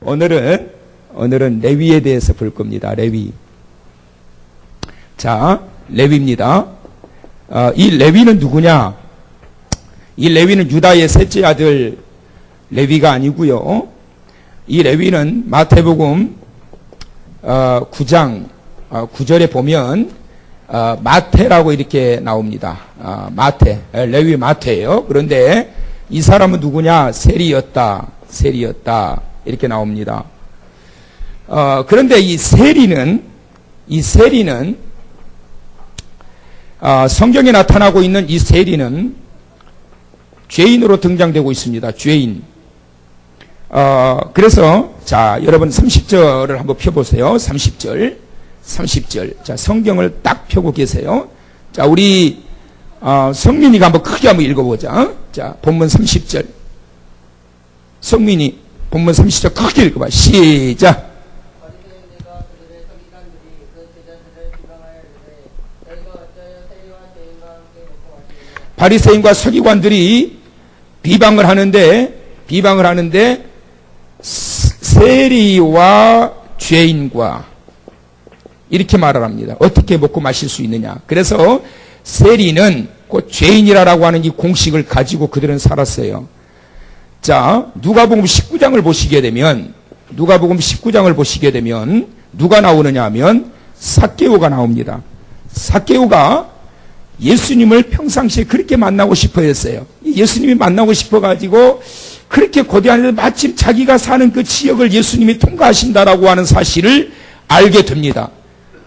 오늘은 레위에 대해서 볼 겁니다. 레위. 자, 레위입니다. 이 레위는 누구냐? 이 레위는 유다의 셋째 아들 레위가 아니고요. 이 레위는 마태복음 9장 9절에 보면 마태라고 이렇게 나옵니다. 마태, 레위 마태예요. 그런데 이 사람은 누구냐? 세리였다 이렇게 나옵니다. 그런데 이 세리는 성경에 나타나고 있는 이 세리는 죄인으로 등장되고 있습니다. 죄인. 그래서 자, 여러분 30절을 한번 펴보세요. 30절. 자, 성경을 딱 펴고 계세요. 자, 우리 성민이가 한번 크게 한번 읽어보자. 자, 본문 30절. 성민이 본문 30절 크게 읽어봐. 시작. 바리새인과 서기관들이 비방을 하는데 세리와 죄인과 이렇게 말을 합니다. 어떻게 먹고 마실 수 있느냐. 그래서 세리는 곧 죄인이라고 하는 이 공식을 가지고 그들은 살았어요. 자, 누가복음 19장을 보시게 되면 누가 나오느냐 하면 삭개오가 나옵니다. 삭개오가 예수님을 평상시에 그렇게 만나고 싶어 했어요. 예수님이 만나고 싶어 가지고 그렇게 고대하는데 마침 자기가 사는 그 지역을 예수님이 통과하신다라고 하는 사실을 알게 됩니다.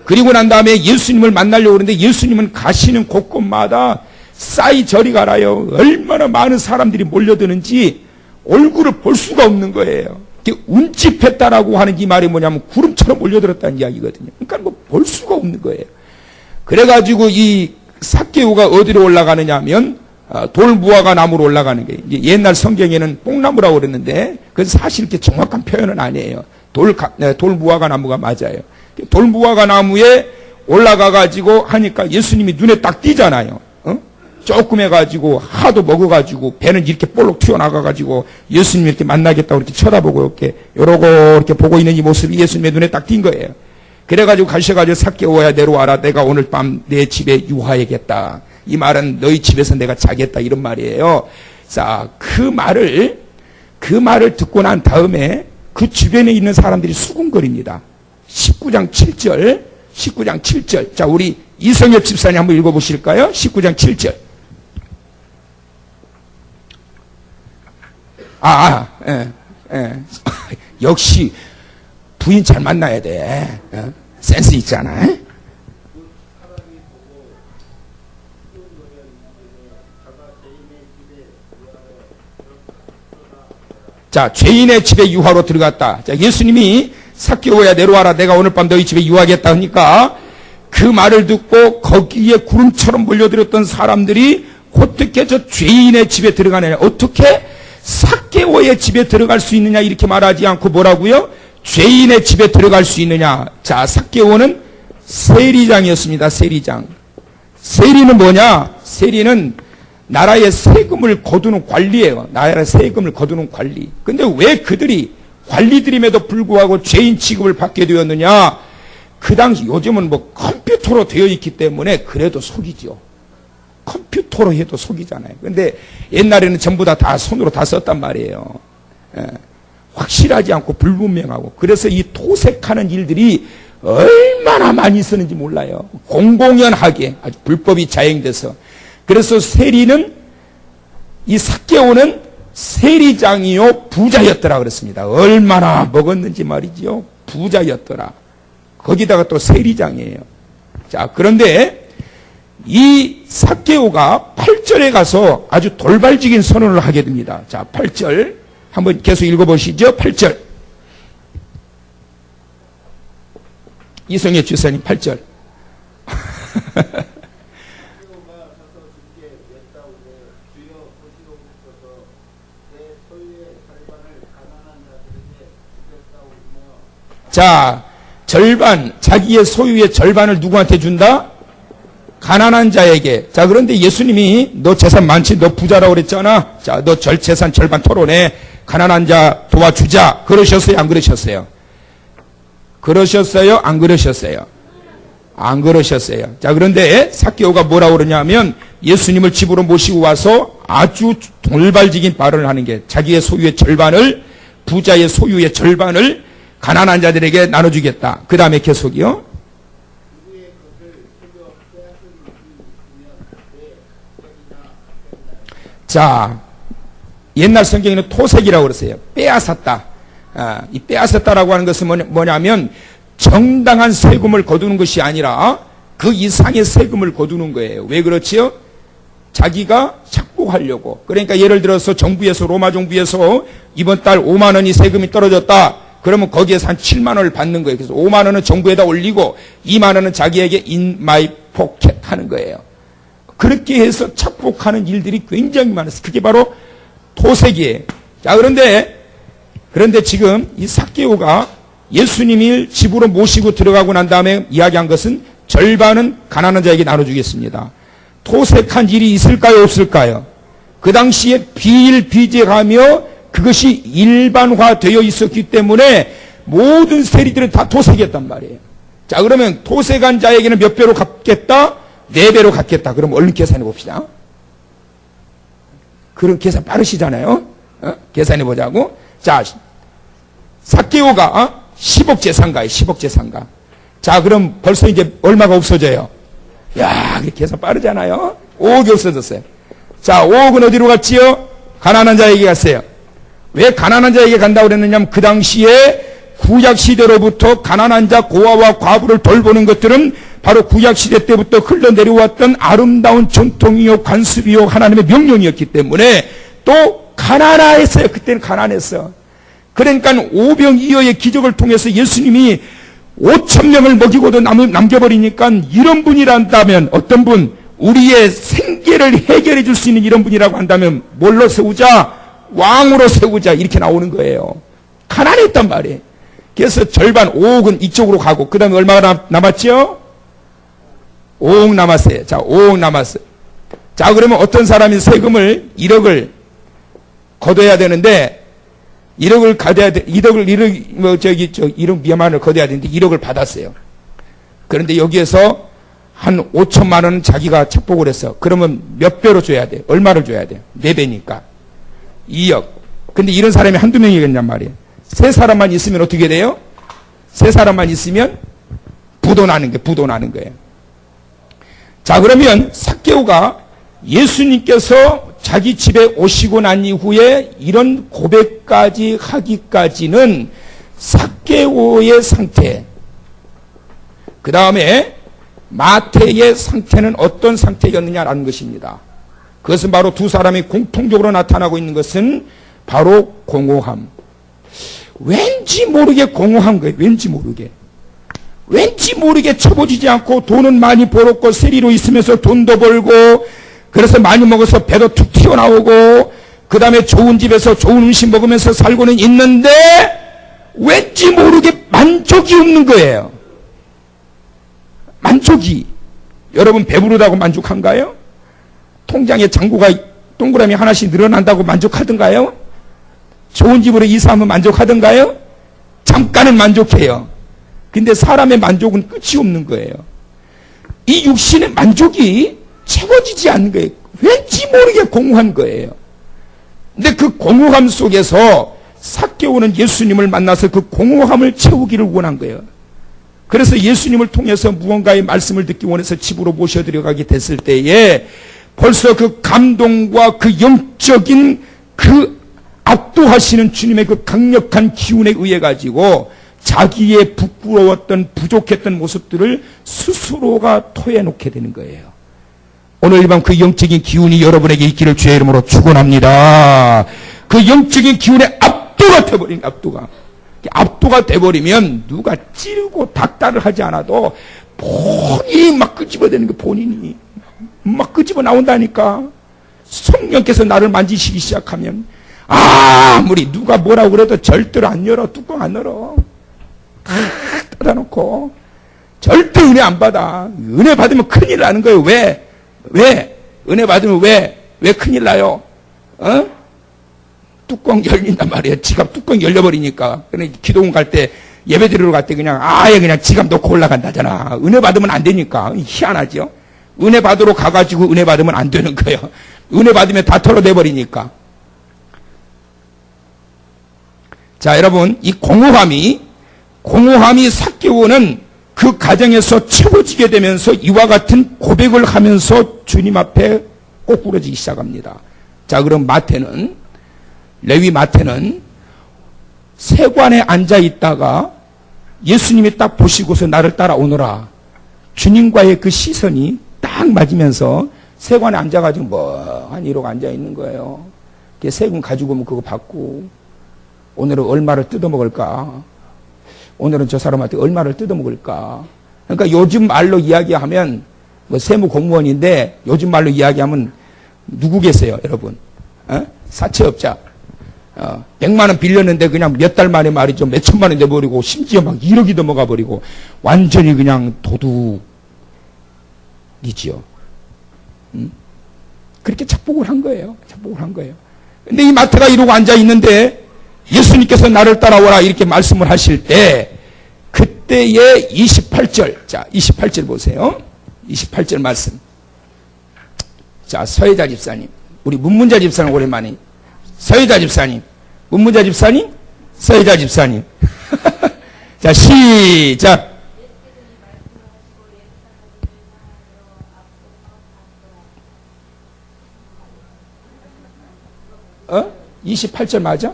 그리고 난 다음에 예수님을 만나려고 그러는데 예수님은 가시는 곳곳마다 싸이 저리 가라요. 얼마나 많은 사람들이 몰려드는지 얼굴을 볼 수가 없는 거예요. 운집했다라고 하는 이 말이 뭐냐면 구름처럼 몰려들었다는 이야기거든요. 그러니까 뭐 볼 수가 없는 거예요. 그래가지고 이 삭개오가 어디로 올라가느냐 하면 돌무화과 나무로 올라가는 게 옛날 성경에는 뽕나무라고 그랬는데 그건 사실 이렇게 정확한 표현은 아니에요. 돌무화과 나무가 맞아요. 돌무화과 나무에 올라가가지고 하니까 예수님이 눈에 딱 띄잖아요. 조금 해가지고 하도 먹어가지고 배는 이렇게 볼록 튀어나가가지고 예수님 이렇게 만나겠다고 이렇게 쳐다보고 이렇게 보고 있는 이 모습이 예수님의 눈에 딱 띈 거예요. 그래가지고 가셔가지고 삭개오야 내려와라. 내가 오늘 밤 내 집에 유하야겠다. 이 말은 너희 집에서 내가 자겠다 이런 말이에요. 자, 그 말을 듣고 난 다음에 그 주변에 있는 사람들이 수군거립니다. 19장 7절. 자, 우리 이성엽 집사님 한번 읽어보실까요? 19장 7절. 역시 부인 잘 만나야 돼. 센스 있잖아. 자, 죄인의 집에 유하로 들어갔다. 자, 예수님이 삭개오야 내려와라. 내가 오늘 밤 너희 집에 유하겠다 하니까 그 말을 듣고 거기에 구름처럼 몰려들었던 사람들이 어떻게 저 죄인의 집에 들어가느냐. 어떻게 삭개오의 집에 들어갈 수 있느냐 이렇게 말하지 않고 뭐라고요? 죄인의 집에 들어갈 수 있느냐. 자, 삭개오는 세리장이었습니다. 세리장. 세리는 뭐냐? 세리는 나라의 세금을 거두는 관리예요. 나라의 세금을 거두는 관리. 근데 왜 그들이 관리들임에도 불구하고 죄인 취급을 받게 되었느냐? 그 당시 요즘은 뭐 컴퓨터로 되어 있기 때문에 그래도 속이죠. 컴퓨터로 해도 속이잖아요. 근데 옛날에는 전부 다 손으로 다 썼단 말이에요. 확실하지 않고 불분명하고. 그래서 이 토색하는 일들이 얼마나 많이 있었는지 몰라요. 공공연하게 아주 불법이 자행돼서. 그래서 세리는 이 삭개오는 세리장이요 부자였더라 그랬습니다. 얼마나 먹었는지 말이지요. 부자였더라. 거기다가 또 세리장이에요. 자, 그런데 이 삭개오가 8절에 가서 아주 돌발적인 선언을 하게 됩니다. 자, 8절 한번 계속 읽어보시죠. 8절. 이성의 주사님 8절. 자, 절반, 자기의 소유의 절반을 누구한테 준다? 가난한 자에게. 자, 그런데 예수님이 너 재산 많지? 너 부자라고 그랬잖아. 자, 너 재산 절반 토론해. 가난한 자 도와주자. 그러셨어요? 안 그러셨어요? 그러셨어요? 안 그러셨어요? 안 그러셨어요. 자, 그런데 삭개오가 뭐라고 그러냐면 예수님을 집으로 모시고 와서 아주 돌발적인 발언을 하는 게 자기의 소유의 절반을, 부자의 소유의 절반을 가난한 자들에게 나눠주겠다. 그 다음에 계속이요. 자, 옛날 성경에는 토색이라고 그랬어요. 빼앗았다. 이 빼앗았다라고 하는 것은 뭐냐면 정당한 세금을 거두는 것이 아니라 그 이상의 세금을 거두는 거예요. 왜 그렇지요? 자기가 착복하려고. 그러니까 예를 들어서 정부에서, 로마 정부에서 이번 달 5만 원이 세금이 떨어졌다. 그러면 거기에서 한 7만 원을 받는 거예요. 그래서 5만 원은 정부에다 올리고 2만 원은 자기에게 in my pocket 하는 거예요. 그렇게 해서 착복하는 일들이 굉장히 많았어요. 그게 바로 토색이에요. 자, 그런데 지금 이 삭개오가 예수님을 집으로 모시고 들어가고 난 다음에 이야기한 것은 절반은 가난한 자에게 나눠주겠습니다. 토색한 일이 있을까요? 없을까요? 그 당시에 비일비재하며 그것이 일반화되어 있었기 때문에 모든 세리들은 다 토색했단 말이에요. 자, 그러면 토색한 자에게는 몇 배로 갚겠다? 4배로 갚겠다. 그럼 얼른 계산해 봅시다. 그런 계산 빠르시잖아요. 계산해 보자고. 자, 삭개오가 10억 재산가예요. 10억 재산가. 자, 그럼 벌써 이제 얼마가 없어져요? 야, 계산 빠르잖아요. 5억이 없어졌어요. 자, 5억은 어디로 갔지요? 가난한 자에게 갔어요. 왜 가난한 자에게 간다고 그랬느냐면 그 당시에 구약시대로부터 가난한 자, 고아와 과부를 돌보는 것들은 바로 구약시대 때부터 흘러내려왔던 아름다운 전통이요, 관습이요, 하나님의 명령이었기 때문에 또 가난했어요. 그때는 가난했어. 그러니까 오병이어의 기적을 통해서 예수님이 5,000명을 먹이고도 남겨버리니까 이런 분이란다면, 어떤 분, 우리의 생계를 해결해 줄 수 있는 이런 분이라고 한다면 뭘로 세우자? 왕으로 세우자. 이렇게 나오는 거예요. 가난했단 말이에요. 그래서 절반 5억은 이쪽으로 가고, 그 다음에 얼마가 남았죠? 5억 남았어요. 자, 5억 남았어요. 자, 그러면 어떤 사람이 세금을 1억을 거둬야 되는데, 1억을 거둬야 돼. 1억 미만을 거둬야 되는데 1억을 받았어요. 그런데 여기에서 한 5천만 원은 자기가 착복을 했어. 그러면 몇 배로 줘야 돼? 얼마를 줘야 돼? 4배니까. 2억. 근데 이런 사람이 한두 명이겠냔 말이에요. 3사람만 있으면 어떻게 돼요? 3사람만 있으면 부도 나는 거예요. 자, 그러면 삭개오가 예수님께서 자기 집에 오시고 난 이후에 이런 고백까지 하기까지는 삭개오의 상태, 그 다음에 마태의 상태는 어떤 상태였느냐라는 것입니다. 그것은 바로 두 사람이 공통적으로 나타나고 있는 것은 바로 공허함. 왠지 모르게 공허한 거예요. 왠지 모르게 쳐보지지 않고 돈은 많이 벌었고 세리로 있으면서 돈도 벌고 그래서 많이 먹어서 배도 툭 튀어나오고 그 다음에 좋은 집에서 좋은 음식 먹으면서 살고는 있는데 왠지 모르게 만족이 없는 거예요. 만족이. 여러분 배부르다고 만족한가요? 통장에 잔고가 동그라미 하나씩 늘어난다고 만족하던가요? 좋은 집으로 이사하면 만족하던가요? 잠깐은 만족해요. 근데 사람의 만족은 끝이 없는 거예요. 이 육신의 만족이 채워지지 않는 거예요. 왠지 모르게 공허한 거예요. 근데 그 공허함 속에서 삭개오는 예수님을 만나서 그 공허함을 채우기를 원한 거예요. 그래서 예수님을 통해서 무언가의 말씀을 듣기 원해서 집으로 모셔들어가게 됐을 때에 벌써 그 감동과 그 영적인 그 압도하시는 주님의 그 강력한 기운에 의해 가지고 자기의 부끄러웠던 부족했던 모습들을 스스로가 토해놓게 되는 거예요. 오늘 이 밤 그 영적인 기운이 여러분에게 있기를 주의 이름으로 축원합니다. 그 영적인 기운에 압도가 돼버린 압도가 돼버리면 누가 찌르고 닥달을 하지 않아도 본인이 막 끄집어대는 거 본인이 막 끄집어 나온다니까. 성령께서 나를 만지시기 시작하면 아무리 누가 뭐라고 그래도 절대로 안 열어. 뚜껑 안 열어. 다 닫아놓고 절대 은혜 안 받아. 은혜 받으면 큰일 나는 거예요. 왜? 은혜 받으면 왜 큰일 나요? 뚜껑 열린단 말이에요. 지갑 뚜껑 열려버리니까. 그러니까 기도원 갈 때, 예배 드리러 갈 때 그냥 아예 그냥 지갑 놓고 올라간다잖아. 은혜 받으면 안 되니까. 희한하죠? 은혜 받으러 가가지고 은혜 받으면 안 되는 거예요. 은혜 받으면 다 털어내버리니까. 자, 여러분, 이 공허함이 삭개오는 그 가정에서 채워지게 되면서 이와 같은 고백을 하면서 주님 앞에 꼬꾸러지기 시작합니다. 자, 그럼 레위 마태는 세관에 앉아 있다가 예수님이 딱 보시고서 나를 따라오너라. 주님과의 그 시선이 딱 맞으면서 세관에 앉아가지고 뭐한 이러고 앉아 있는 거예요. 세금 가지고 오면 그거 받고, 오늘은 얼마를 뜯어먹을까? 오늘은 저 사람한테 얼마를 뜯어먹을까? 그러니까 요즘 말로 이야기하면, 뭐 세무 공무원인데 요즘 말로 이야기하면 누구 계세요, 여러분? 사채업자. 100만 원 빌렸는데 그냥 몇 달 만에 말이죠. 몇 천만 원 내버리고, 심지어 막 1억이 넘어가 버리고, 완전히 그냥 도둑이지요. 그렇게 착복을 한 거예요. 근데 이 마태가 이러고 앉아 있는데, 예수님께서 나를 따라오라 이렇게 말씀을 하실 때, 그때의 28절, 자, 28절 보세요. 28절 말씀. 자, 서혜자 집사님. 우리 문문자 집사님 오랜만에. 서혜자 집사님. 문문자 집사님? 서혜자 집사님. 자, 시작. 28절 맞아?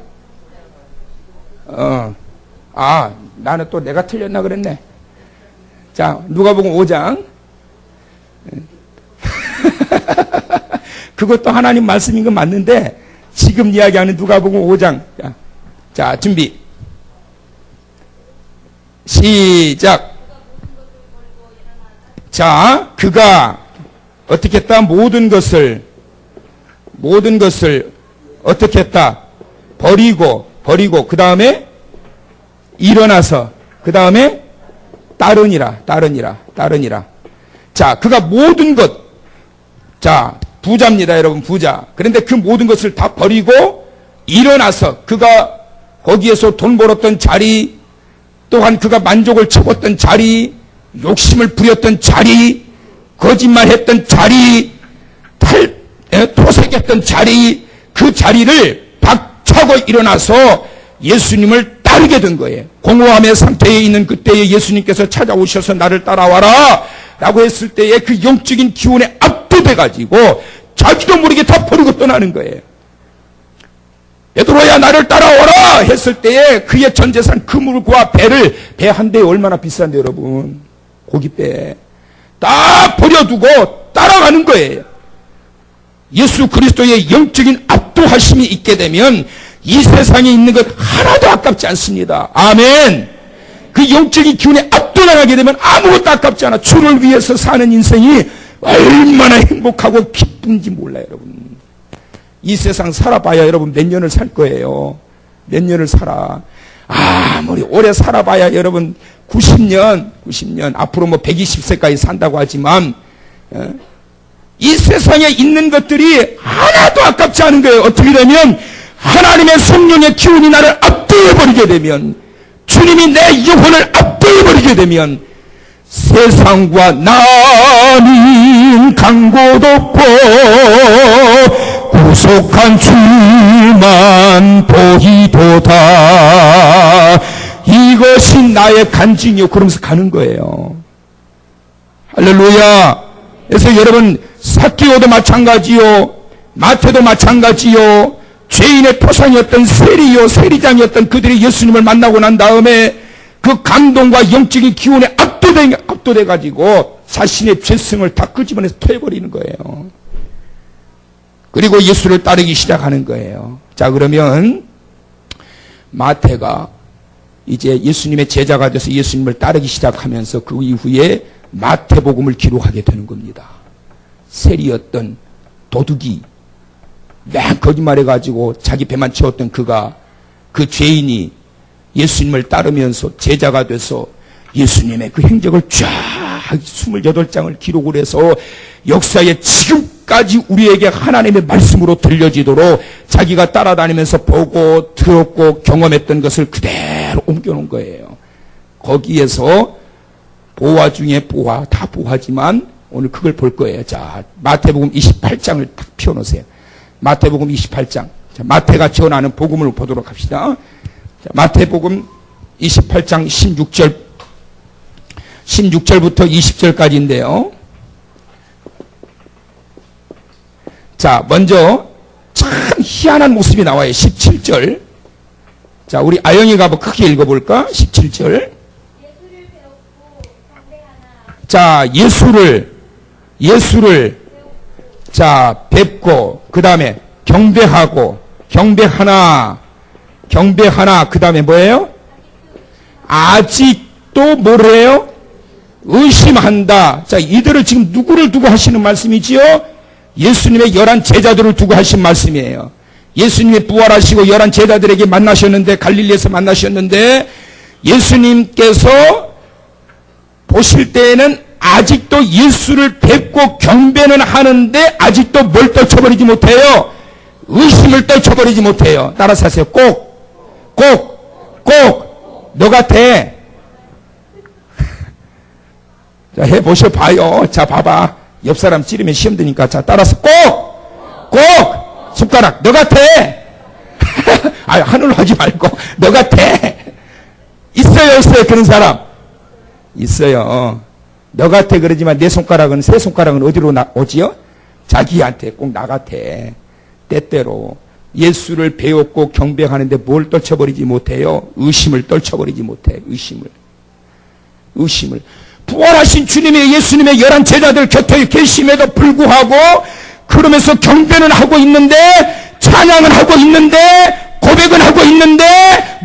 나는 또 내가 틀렸나 그랬네. 자, 누가복음 5장. 그것도 하나님 말씀인 건 맞는데, 지금 이야기하는 누가복음 5장. 자, 준비. 시작. 자, 그가 어떻게 했다? 모든 것을 어떻게 했다? 버리고, 그 다음에 일어나서, 그 다음에 따르니라. 자, 그가 모든 것, 자, 부자입니다, 여러분, 부자. 그런데 그 모든 것을 다 버리고 일어나서 그가 거기에서 돈 벌었던 자리, 또한 그가 만족을 채웠던 자리, 욕심을 부렸던 자리, 거짓말했던 자리, 토색했던 자리, 그 자리를 박차고 일어나서 예수님을 따르게 된 거예요. 공허함의 상태에 있는 그때에 예수님께서 찾아오셔서 나를 따라와라 라고 했을 때에 그 영적인 기운에 압도돼가지고 자기도 모르게 다 버리고 떠나는 거예요. 베드로야 나를 따라오라 했을 때에 그의 전 재산 그물과 배를, 배 한 대에 얼마나 비싼데 여러분, 고깃배 다 버려두고 따라가는 거예요. 예수 그리스도의 영적인 압도하심이 있게 되면 이 세상에 있는 것 하나도 아깝지 않습니다. 아멘. 그 영적인 기운에 압도당하게 되면 아무것도 아깝지 않아. 주를 위해서 사는 인생이 얼마나 행복하고 기쁜지 몰라요, 여러분. 이 세상 살아봐야 여러분 몇 년을 살 거예요. 몇 년을 살아. 아무리 오래 살아봐야 여러분 90년 앞으로 뭐 120세까지 산다고 하지만 이 세상에 있는 것들이 하나도 아깝지 않은 거예요. 어떻게 되면 하나님의 성령의 기운이 나를 압도해버리게 되면, 주님이 내 영혼을 압도해버리게 되면 세상과 나는 강고 높고 구속한 주만 보이도다. 이것이 나의 간증이요. 그러면서 가는 거예요. 할렐루야. 그래서 여러분, 삭개오도 마찬가지요, 마태도 마찬가지요, 죄인의 토상이었던 세리장이었던 그들이 예수님을 만나고 난 다음에 그 감동과 영적인 기운에 압도돼가지고 자신의 죄성을 다 끄집어내서 토해버리는 거예요. 그리고 예수를 따르기 시작하는 거예요. 자, 그러면 마태가 이제 예수님의 제자가 돼서 예수님을 따르기 시작하면서 그 이후에 마태복음을 기록하게 되는 겁니다. 세리였던 도둑이 막 거짓말해가지고 자기 배만 채웠던 그가, 그 죄인이 예수님을 따르면서 제자가 돼서 예수님의 그 행적을 쫙 28장을 기록을 해서 역사에 지금까지 우리에게 하나님의 말씀으로 들려지도록 자기가 따라다니면서 보고 들었고 경험했던 것을 그대로 옮겨놓은 거예요. 거기에서 보화 중에 보화, 다 보화지만 오늘 그걸 볼 거예요. 자, 마태복음 28장을 딱 펴놓으세요. 마태복음 28장. 자, 마태가 전하는 복음을 보도록 합시다. 자, 마태복음 28장 16절부터 20절까지인데요. 자, 먼저 참 희한한 모습이 나와요. 17절. 자, 우리 아영이가 한번 크게 읽어볼까? 17절. 자, 예수를 자, 뵙고 그 다음에 경배하고 경배하나 그 다음에 뭐예요? 아직도 뭐래요? 의심한다. 자, 이들을 지금 누구를 두고 하시는 말씀이지요? 예수님의 11 제자들을 두고 하신 말씀이에요. 예수님이 부활하시고 11 제자들에게 만나셨는데, 갈릴리에서 만나셨는데, 예수님께서 보실 때에는 아직도 예수를 뵙고 경배는 하는데 아직도 뭘 떨쳐버리지 못해요? 의심을 떨쳐버리지 못해요. 따라서 하세요. 꼭 너 같아. 자, 해보셔 봐요. 자, 봐봐. 옆 사람 찌르면 시험 드니까. 자, 따라서 꼭 손가락 너 같아. 아, 하늘로 하지 말고 너 같아. 있어요 없어요? 그런 사람 있어요. 너 같아 그러지만 내 손가락은, 세 손가락은 어디로 오지요? 자기한테 꼭 나 같아. 때때로 예수를 배웠고 경배하는데 뭘 떨쳐버리지 못해요? 의심을 떨쳐버리지 못해. 의심을. 부활하신 주님의, 예수님의 11 제자들 곁에 계심에도 불구하고 그러면서 경배는 하고 있는데, 찬양은 하고 있는데, 고백은 하고 있는데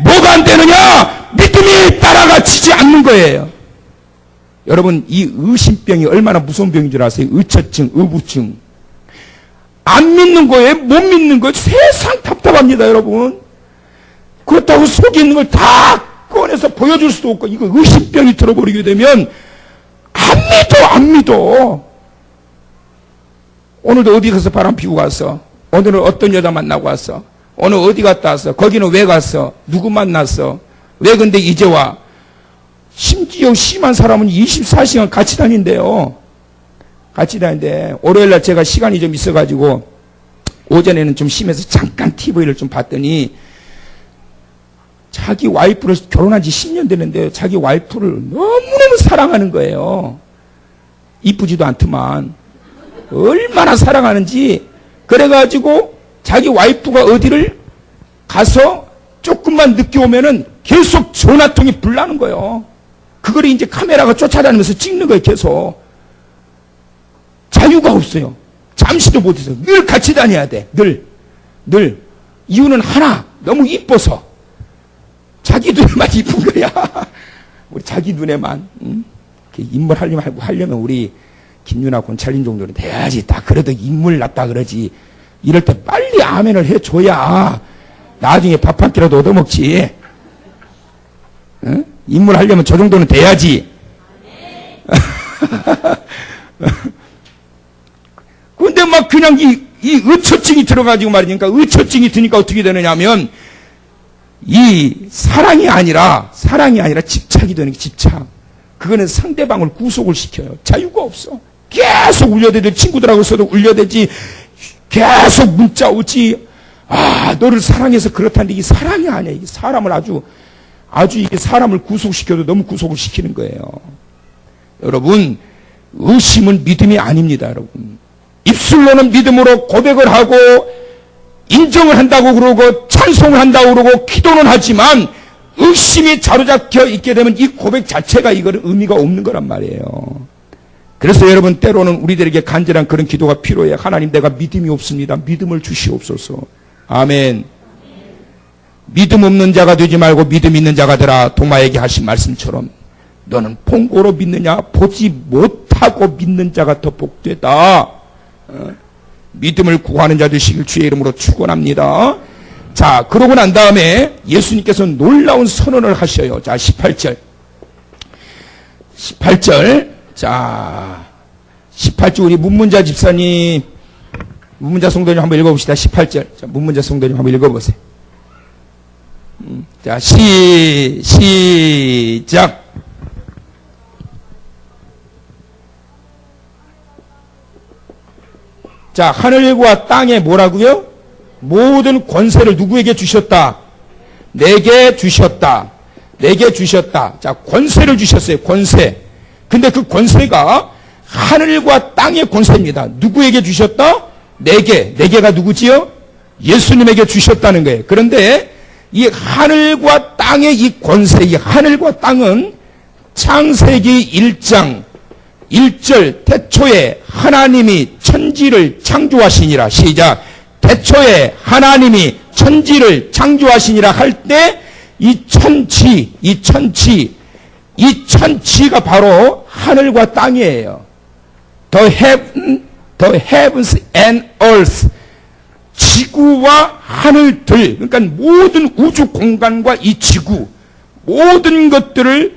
뭐가 안 되느냐? 믿음이 따라가지지 않는 거예요. 여러분, 이 의심병이 얼마나 무서운 병인 줄 아세요? 의처증, 의부증. 안 믿는 거예요? 못 믿는 거예요? 세상 답답합니다, 여러분. 그렇다고 속에 있는 걸 다 꺼내서 보여줄 수도 없고, 이거 의심병이 들어버리게 되면 안 믿어. 오늘도 어디 가서 바람 피우고 왔어? 오늘은 어떤 여자 만나고 왔어? 오늘 어디 갔다 왔어? 거기는 왜 갔어? 누구 만났어? 왜 근데 이제 와? 심지어 심한 사람은 24시간 같이 다닌대요. 같이 다니는데, 월요일날 제가 시간이 좀 있어가지고 오전에는 좀 심해서 잠깐 TV를 좀 봤더니, 자기 와이프를, 결혼한 지 10년 되는데 자기 와이프를 너무너무 사랑하는 거예요. 이쁘지도 않더만 얼마나 사랑하는지. 그래가지고 자기 와이프가 어디를 가서 조금만 늦게 오면은 계속 전화통이 불나는 거예요. 그걸 이제 카메라가 쫓아다니면서 찍는 거예요. 계속. 자유가 없어요. 잠시도 못해서 늘 같이 다녀야 돼. 늘. 이유는 하나, 너무 이뻐서. 자기 눈에만 이쁜 거야. 우리 자기 눈에만. 인물 하려면 우리 김유나 권찰린 정도는 돼야지. 딱 그래도 인물 났다 그러지. 이럴 때 빨리 아멘을 해줘야 나중에 밥 한 끼라도 얻어먹지. 응? 인물 하려면 저 정도는 돼야지. 근데 막 그냥 이 의처증이 들어가지고 말이니까, 의처증이 드니까 어떻게 되느냐 하면, 이 사랑이 아니라 집착이 되는 게 집착. 그거는 상대방을 구속을 시켜요. 자유가 없어. 계속 울려대지. 친구들하고 있어도 울려대지. 계속 문자 오지. 아, 너를 사랑해서 그렇다는데 이게 사랑이 아니야. 이게 사람을 아주 이게 사람을 구속시켜도 너무 구속을 시키는 거예요. 여러분, 의심은 믿음이 아닙니다, 여러분. 입술로는 믿음으로 고백을 하고 인정을 한다고 그러고 찬송을 한다고 그러고 기도는 하지만 의심이 자로잡혀 있게 되면 이 고백 자체가 이거는 의미가 없는 거란 말이에요. 그래서 여러분, 때로는 우리들에게 간절한 그런 기도가 필요해요. 하나님, 내가 믿음이 없습니다. 믿음을 주시옵소서. 아멘. 믿음 없는 자가 되지 말고 믿음 있는 자가 되라. 도마에게 하신 말씀처럼 너는 본고로 믿느냐? 보지 못하고 믿는 자가 더 복되다. 믿음을 구하는 자 되시길 주의 이름으로 축원합니다. 자, 그러고 난 다음에 예수님께서 놀라운 선언을 하셔요. 자, 18절. 18절. 자, 18절 우리 문문자 집사님, 문문자 성도님 한번 읽어봅시다. 18절. 자, 문문자 성도님 한번 읽어보세요. 자, 시작. 자, 하늘과 땅에 뭐라고요? 모든 권세를 누구에게 주셨다? 내게 주셨다. 내게 주셨다. 자, 권세를 주셨어요. 권세. 근데 그 권세가 하늘과 땅의 권세입니다. 누구에게 주셨다? 내게가 누구지요? 예수님에게 주셨다는 거예요. 그런데 이 하늘과 땅의 이 권세, 이 하늘과 땅은 창세기 1장 1절 태초에 하나님이 천지를 창조하시니라. 시작. 태초에 하나님이 천지를 창조하시니라 할 때 이 천지가 바로 하늘과 땅이에요. The heavens and earth. 지구와 하늘들, 그러니까 모든 우주 공간과 이 지구, 모든 것들을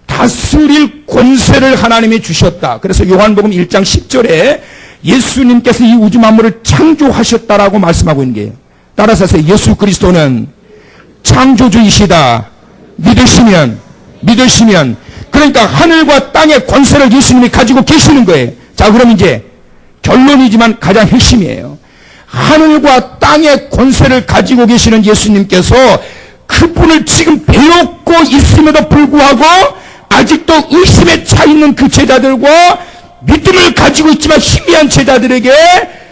다스릴 권세를 하나님이 주셨다. 그래서 요한복음 1장 10절에 예수님께서 이 우주 만물을 창조하셨다라고 말씀하고 있는 거예요. 따라서 예수 그리스도는 창조주이시다. 믿으시면 그러니까 하늘과 땅의 권세를 예수님이 가지고 계시는 거예요. 자, 그럼 이제 결론이지만 가장 핵심이에요. 하늘과 땅의 권세를 가지고 계시는 예수님께서 그분을 지금 배웠고 있음에도 불구하고 아직도 의심에 차 있는 그 제자들과 믿음을 가지고 있지만 희미한 제자들에게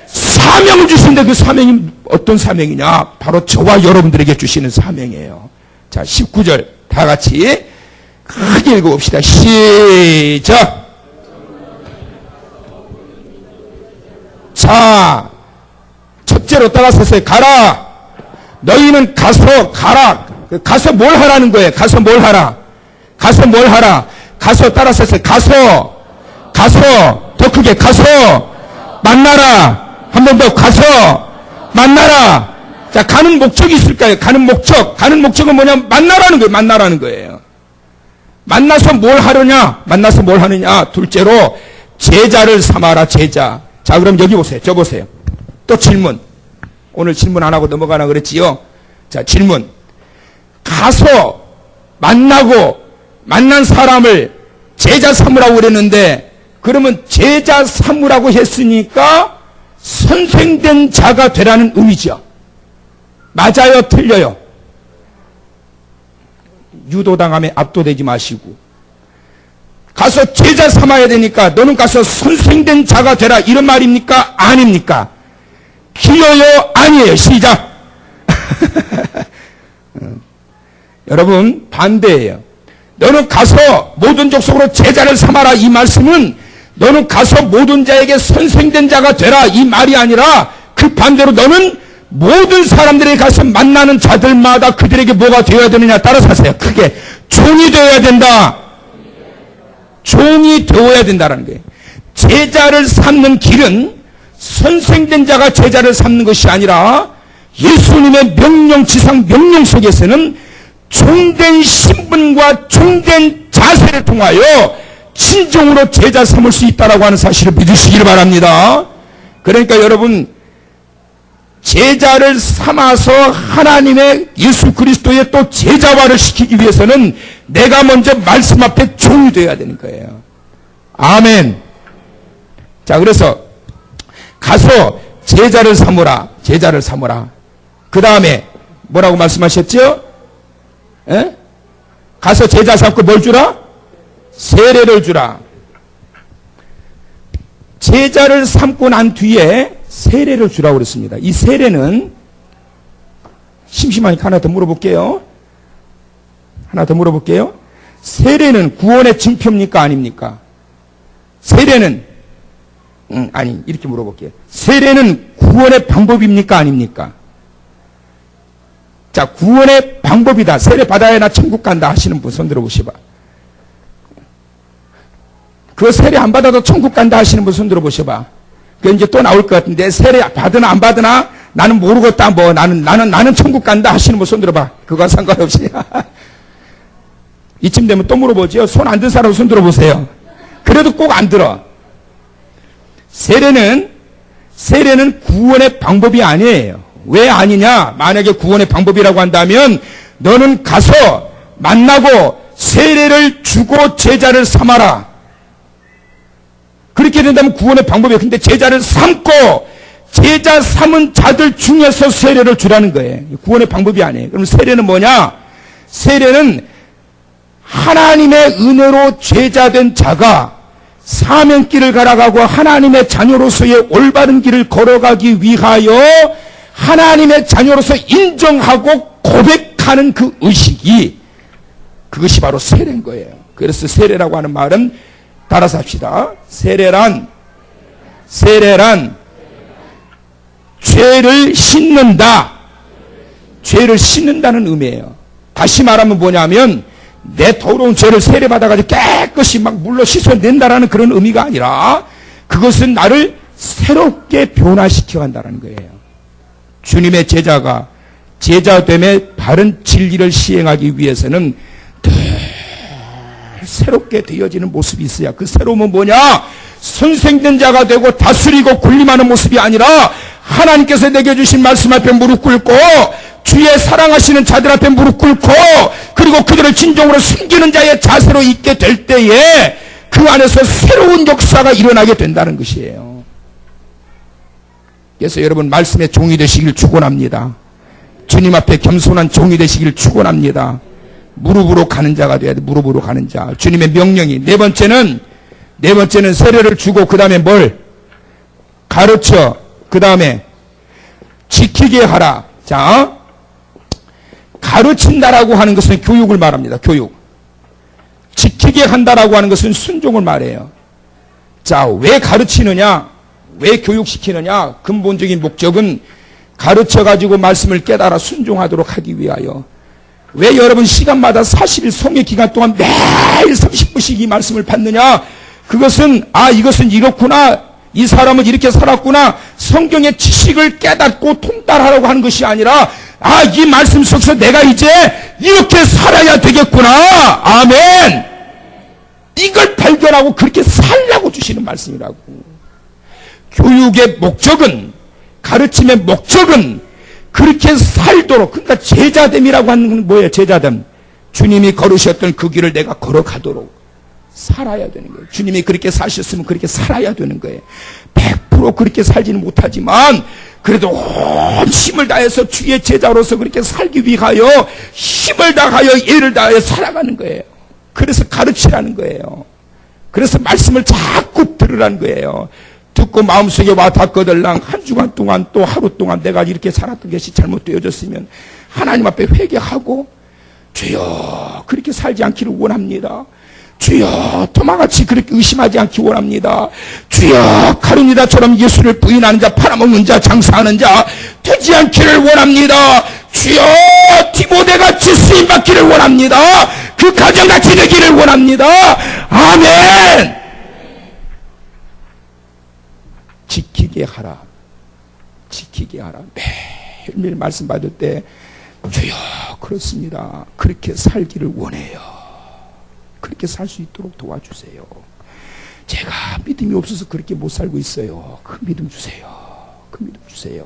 사명을 주시는데 그 사명이 어떤 사명이냐? 바로 저와 여러분들에게 주시는 사명이에요. 자, 19절 다 같이 크게 읽어봅시다. 시작. 자, 첫째로 따라서세요. 가라. 너희는 가서 가라. 가서 뭘 하라는 거예요? 가서 뭘 하라? 가서 뭘 하라? 가서 따라서세요. 가서 더 크게 가서 만나라. 한 번 더 가서 만나라. 자, 가는 목적이 있을까요? 가는 목적은 뭐냐면 만나라는 거예요. 만나서 뭘 하느냐? 둘째로 제자를 삼아라. 제자. 자, 그럼 여기 보세요. 저 보세요. 또 질문. 오늘 질문 안 하고 넘어가나 그랬지요? 자, 질문. 가서 만난 사람을 제자 삼으라고 그랬는데, 그러면 제자 삼으라고 했으니까 선생된 자가 되라는 의미죠. 맞아요? 틀려요? 유도당함에 압도되지 마시고. 가서 제자 삼아야 되니까 너는 가서 선생된 자가 되라. 이런 말입니까? 아닙니까? 기여요? 아니에요. 시작. 여러분, 반대예요. 너는 가서 모든 족속으로 제자를 삼아라. 이 말씀은 너는 가서 모든 자에게 선생된 자가 되라. 이 말이 아니라 그 반대로 너는 모든 사람들에게 가서 만나는 자들마다 그들에게 뭐가 되어야 되느냐 따라서 하세요. 크게. 종이 되어야 된다. 종이 되어야 된다는 거예요. 제자를 삼는 길은 선생된 자가 제자를 삼는 것이 아니라 예수님의 명령, 지상 명령 속에서는 종된 신분과 종된 자세를 통하여 진정으로 제자 삼을 수 있다라고 하는 사실을 믿으시기를 바랍니다. 그러니까 여러분, 제자를 삼아서 하나님의 예수 그리스도의 또 제자화를 시키기 위해서는 내가 먼저 말씀 앞에 종이 되어야 되는 거예요. 아멘. 자, 그래서 가서 제자를 삼으라. 그 다음에 뭐라고 말씀하셨죠? 에? 가서 제자 삼고 뭘 주라? 세례를 주라. 제자를 삼고 난 뒤에 세례를 주라고 그랬습니다. 이 세례는 심심하니까 하나 더 물어볼게요. 세례는 구원의 증표입니까? 아닙니까? 세례는 이렇게 물어볼게요. 세례는 구원의 방법입니까? 아닙니까? 자, 구원의 방법이다. 세례 받아야 나 천국 간다 하시는 분 손 들어보시봐. 그 세례 안 받아도 천국 간다 하시는 분 손 들어보셔봐. 그 이제 또 나올 것 같은데 세례 받으나 안 받으나 나는 모르겠다. 나는 천국 간다 하시는 분 손 들어봐. 그건 상관없이. 이쯤 되면 또 물어보죠. 손 안 든 사람 손 들어보세요. 그래도 꼭 안 들어. 세례는 구원의 방법이 아니에요. 왜 아니냐? 만약에 구원의 방법이라고 한다면 너는 가서 만나고 세례를 주고 제자를 삼아라. 그렇게 된다면 구원의 방법이에요. 근데 제자를 삼고 제자 삼은 자들 중에서 세례를 주라는 거예요. 구원의 방법이 아니에요. 그럼 세례는 뭐냐? 세례는 하나님의 은혜로 제자된 자가 사명길을 걸어가고 하나님의 자녀로서의 올바른 길을 걸어가기 위하여 하나님의 자녀로서 인정하고 고백하는 그 의식이, 그것이 바로 세례인 거예요. 그래서 세례라고 하는 말은 따라서 합시다. 세례란 죄를 씻는다. 죄를 씻는다는 의미예요. 다시 말하면 뭐냐면 내 더러운 죄를 세례받아가지고 깨끗이 막 물로 씻어낸다라는 그런 의미가 아니라 그것은 나를 새롭게 변화시켜 간다는 거예요. 주님의 제자가 제자됨의 바른 진리를 시행하기 위해서는 늘 새롭게 되어지는 모습이 있어야, 그 새로움은 뭐냐? 선생된 자가 되고 다스리고 군림하는 모습이 아니라 하나님께서 내게 주신 말씀 앞에 무릎 꿇고 주의 사랑하시는 자들 앞에 무릎 꿇고 그리고 그들을 진정으로 숨기는 자의 자세로 있게 될 때에 그 안에서 새로운 역사가 일어나게 된다는 것이에요. 그래서 여러분 말씀의 종이 되시길 축원합니다. 주님 앞에 겸손한 종이 되시길 축원합니다. 무릎으로 가는 자가 돼야 돼. 무릎으로 가는 자. 주님의 명령이 네 번째는 세례를 주고 그 다음에 뭘? 가르쳐. 그 다음에 지키게 하라. 자, 가르친다라고 하는 것은 교육을 말합니다. 교육. 지키게 한다라고 하는 것은 순종을 말해요. 자, 왜 가르치느냐? 왜 교육시키느냐? 근본적인 목적은 가르쳐가지고 말씀을 깨달아 순종하도록 하기 위하여. 왜 여러분 시간마다 40일 성의 기간 동안 매일 30분씩 이 말씀을 받느냐? 그것은 이것은 이렇구나, 이 사람은 이렇게 살았구나, 성경의 지식을 깨닫고 통달하라고 하는 것이 아니라 이 말씀 속에서 내가 이제 이렇게 살아야 되겠구나. 아멘. 이걸 발견하고 그렇게 살라고 주시는 말씀이라고. 교육의 목적은, 가르침의 목적은 그렇게 살도록, 그러니까 제자됨이라고 하는 건 뭐예요? 제자됨. 주님이 걸으셨던 그 길을 내가 걸어가도록 살아야 되는 거예요. 주님이 그렇게 사셨으면 그렇게 살아야 되는 거예요. 100% 그렇게 살지는 못하지만 그래도 온 힘을 다해서 주의 제자로서 그렇게 살기 위하여 힘을 다하여 예를 다하여 살아가는 거예요. 그래서 가르치라는 거예요. 그래서 말씀을 자꾸 들으라는 거예요. 듣고 마음속에 와 닿거들랑 한 주간 동안 또 하루 동안 내가 이렇게 살았던 것이 잘못되어졌으면 하나님 앞에 회개하고 주여 그렇게 살지 않기를 원합니다. 주여 도마같이 그렇게 의심하지 않기 원합니다. 주여 가룟유다처럼 예수를 부인하는 자, 팔아먹는 자, 장사하는 자 되지 않기를 원합니다. 주여 디모데같이 쓰임받기를 원합니다. 그 가정같이 되기를 원합니다. 아멘. 지키게 하라. 지키게 하라. 매일매일 말씀 받을 때 주여 그렇습니다. 그렇게 살기를 원해요. 그렇게 살 수 있도록 도와주세요. 제가 믿음이 없어서 그렇게 못 살고 있어요. 그 믿음 주세요. 그 믿음 주세요.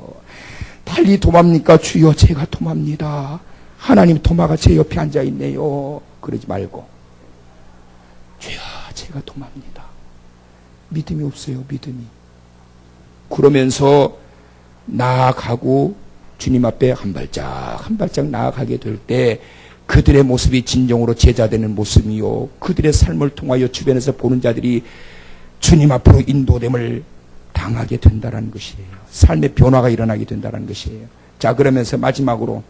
달리 도맙니까? 주여 제가 도맙니다. 하나님 도마가 제 옆에 앉아있네요. 그러지 말고 주여 제가 도맙니다. 믿음이 없어요. 믿음이. 그러면서 나아가고 주님 앞에 한 발짝 나아가게 될 때 그들의 모습이 진정으로 제자되는 모습이요, 그들의 삶을 통하여 주변에서 보는 자들이 주님 앞으로 인도됨을 당하게 된다는 것이에요. 삶의 변화가 일어나게 된다는 것이에요. 자, 그러면서 마지막으로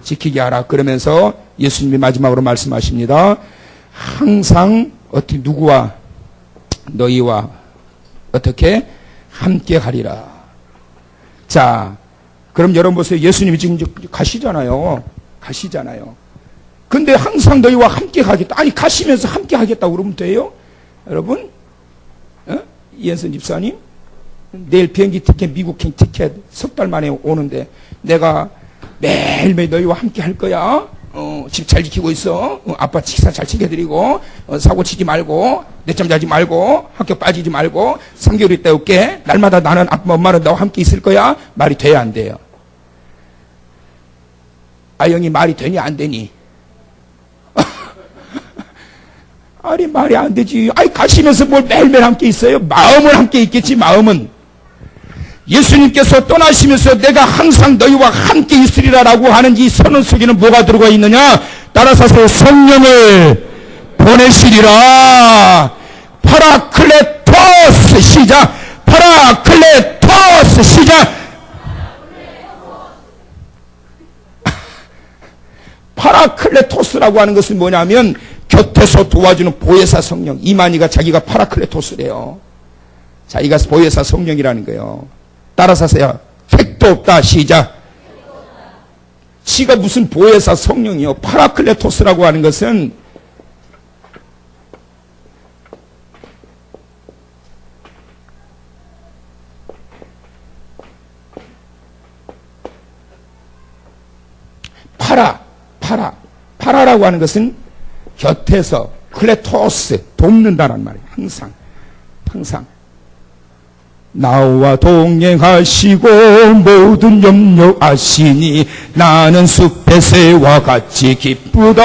지키게 하라. 그러면서 예수님이 마지막으로 말씀하십니다. 항상 어떻게 누구와 너희와 어떻게 함께 가리라. 자, 그럼 여러분 보세요. 예수님이 지금 가시잖아요. 근데 항상 너희와 함께 가겠다. 아니 가시면서 함께 하겠다고 그러면 돼요? 여러분? 이현선 집사님? 내일 비행기 티켓, 미국 티켓 석 달 만에 오는데 내가 매일매일 너희와 함께 할 거야. 집 잘 지키고 있어. 아빠 식사 잘 챙겨드리고, 사고 치지 말고, 늦잠 자지 말고, 학교 빠지지 말고, 3개월 있다 올게. 날마다 나는 아빠, 엄마는 너와 함께 있을 거야. 말이 돼야 안 돼요? 아영이 말이 되니 안 되니? 아니, 말이 안 되지. 아니, 가시면서 뭘 매일매일 함께 있어요? 마음은 함께 있겠지, 마음은. 예수님께서 떠나시면서 내가 항상 너희와 함께 있으리라라고 하는 이 선언 속에는 뭐가 들어가 있느냐? 따라서 성령을 보내시리라. 파라클레토스 시작. 파라클레토스 시작. 파라클레토스라고 하는 것은 뭐냐면 곁에서 도와주는 보혜사 성령. 이만희가 자기가 파라클레토스래요. 자기가 보혜사 성령이라는 거예요. 따라서 하세요. 택도 없다. 시작. 지가 무슨 보혜사 성령이요. 파라클레토스라고 하는 것은 파라라고 하는 것은 곁에서 클레토스 돕는다는 말이에요. 항상 나와 동행하시고 모든 염려 아시니 나는 숲의 새와 같이 기쁘다.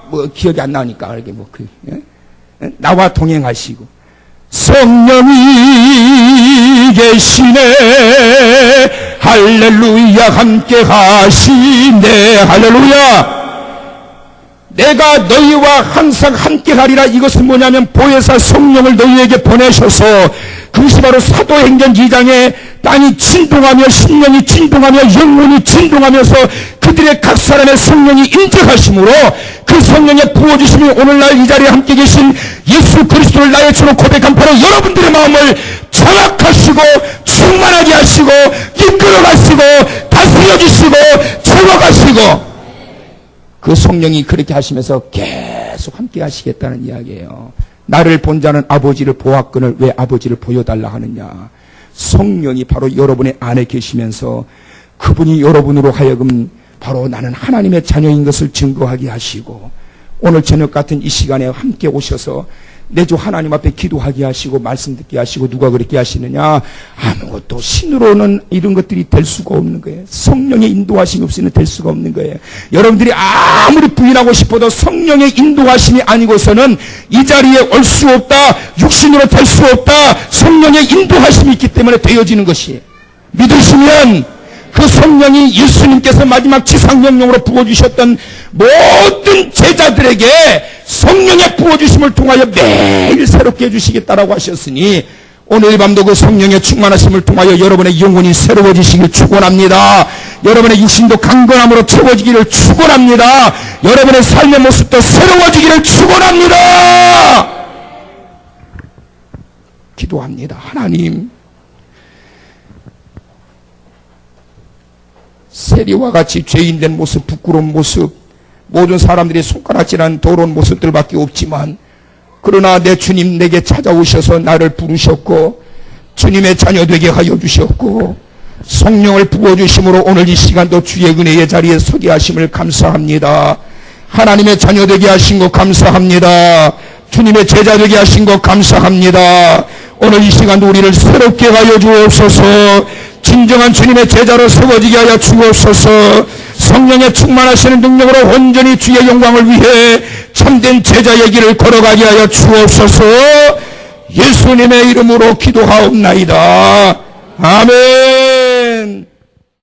뭐 기억이 안 나니까 이게 뭐 나와 동행하시고 성령이 계시네. 할렐루야. 함께 하시네. 할렐루야. 내가 너희와 항상 함께 하리라. 이것은 뭐냐면 보혜사 성령을 너희에게 보내셔서 그것이 바로 사도행전 2장에 땅이 진동하며 심령이 진동하며 영혼이 진동하면서 그들의 각 사람의 성령이 인적하심으로 그 성령의 부어주심이 오늘날 이 자리에 함께 계신 예수 그리스도를 나의 주로 고백한 바로 여러분들의 마음을 장악하시고 충만하게 하시고 이끌어가시고 다스려주시고 채워가시고 그 성령이 그렇게 하시면서 계속 함께 하시겠다는 이야기예요. 나를 본 자는 아버지를 보았거늘 왜 아버지를 보여달라 하느냐. 성령이 바로 여러분의 안에 계시면서 그분이 여러분으로 하여금 바로 나는 하나님의 자녀인 것을 증거하게 하시고 오늘 저녁 같은 이 시간에 함께 오셔서 내 주 하나님 앞에 기도하게 하시고 말씀 듣게 하시고 누가 그렇게 하시느냐. 아무것도 신으로는 이런 것들이 될 수가 없는 거예요. 성령의 인도하심이 없이는 될 수가 없는 거예요. 여러분들이 아무리 부인하고 싶어도 성령의 인도하심이 아니고서는 이 자리에 올 수 없다. 육신으로 될 수 없다. 성령의 인도하심이 있기 때문에 되어지는 것이 믿으시면 그 성령이 예수님께서 마지막 지상명령으로 부어주셨던 모든 제자들에게 성령의 부어주심을 통하여 매일 새롭게 해주시겠다라고 하셨으니 오늘 밤도 그 성령의 충만하심을 통하여 여러분의 영혼이 새로워지시길 축원합니다. 여러분의 육신도 강건함으로 채워지기를 축원합니다. 여러분의 삶의 모습도 새로워지기를 축원합니다. 기도합니다. 하나님, 세리와 같이 죄인된 모습, 부끄러운 모습, 모든 사람들이 손가락질한 더러운 모습들밖에 없지만 그러나 내 주님 내게 찾아오셔서 나를 부르셨고 주님의 자녀 되게 하여 주셨고 성령을 부어주심으로 오늘 이 시간도 주의 은혜의 자리에 서게 하심을 감사합니다. 하나님의 자녀 되게 하신 것 감사합니다. 주님의 제자 되게 하신 것 감사합니다. 오늘 이 시간도 우리를 새롭게 하여 주옵소서. 진정한 주님의 제자로 세워지게 하여 주옵소서. 성령의 충만하시는 능력으로 온전히 주의 영광을 위해 참된 제자의 길을 걸어가게 하여 주옵소서. 예수님의 이름으로 기도하옵나이다. 아멘.